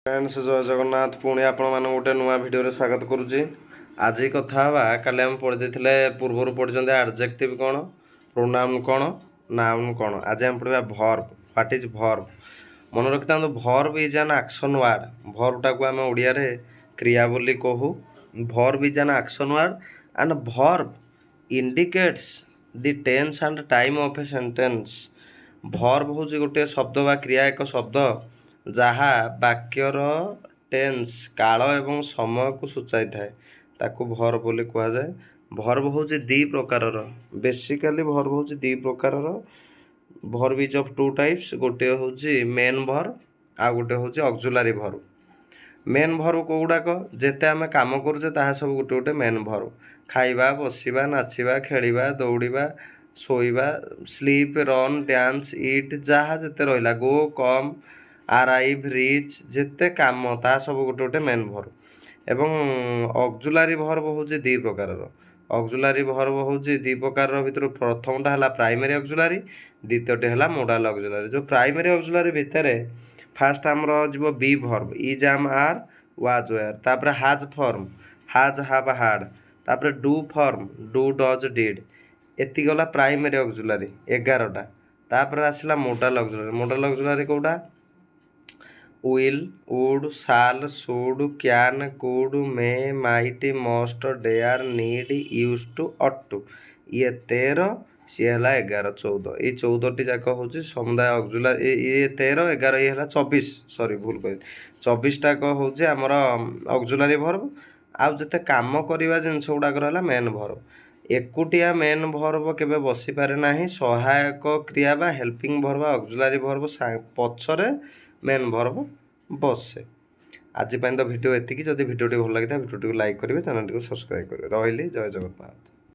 Friends जय जगन्नाथ पुणी आपण मान गोटे नुआ भिडियो स्वागत करुच्ची। आज कथा हवा काली आम पढ़ी पूर्वर पढ़ी एडजेक्टिव कौन, प्रोनाउन कौन, नाउन कौन। आज आम पढ़ा वर्ब। What is verb? मन रखि था verb is an action word. Verb टाक आम ओडिया रे क्रिया बोली कहू। Verb is an action word and verb indicates the tense and time of a sentence. Verb हूँ गोटे शब्द बा क्रिया, एक शब्द जहा वाक्यर टेन्स काल एवं समय को सूचाई थाए, ताकू वर्ब बोली कह जाए। वर्ब हूँ दी प्रकार, बेसिकाली वर्ब हूँ दी प्रकार। Verb is of two types, गोटे हूँ मेन वर्ब आ गोटे हूँ ऑक्सिलरी वर्ब। मेन वर्ब कौगुड़ाक जेते आम काम करुचे ताहा सब गोटे गोटे मेन वर्ब। खाइबा, बसिबा, नाचिबा, खेलिबा, दौड़िबा, शोइबा, स्लीप, रन, डांस, इट, जहाँ जेते रहिला, गो, कम, आराइव, रिच, जेते काम ता सब गोटे गोटे मेन वर्ब। एवं ऑक्सिलरी वर्ब हूँ दी प्रकार। ऑक्सिलरी वर्ब हूँ दी प्रकार भितर प्रथमटा है प्राइमरी ऑक्सिलरी, द्वितीयटी है मोडाल ऑक्सिलरी। जो प्राइमरी ऑक्सिलरी भितर फास्ट आमर जीव be verb, is, am, are, was, were. तापर has form, has, have, had. तापर do form, do, does, did. एति गला प्राइमरी ऑक्सिलरी 11टा। तापर आसला मोडाल ऑक्सिलरी। मोडाल ऑक्सिलरी कोडा? Will, would, shall, should, can, could, may, might, must, dare, need, used to, ought to. ये 13, सी है 11, 14। ये 14टी जाक हूँ समुदाय ऑक्सिलरी। ये 13, 11, ये है 24, सॉरी भूल कह 24 टाक हूँ आमर ऑक्सिलरी वर्ब। आउ जिते काम करवा जिनस गुड़ाक है मेन वर्ब। एकुटिया मेन वर्ब केबे बसी पारे नाही, सहायक क्रिया बा हेल्पिंग वर्ब ऑक्सिलरी वर्ब पछरे मेन वर्ब बसे। आज तो भिडियो एतिकी। जदि भिडियोटी भल लगी भिडियोटी को लाइक करेंगे, चैनल को सब्सक्राइब करेंगे। रही जय जगन्नाथ।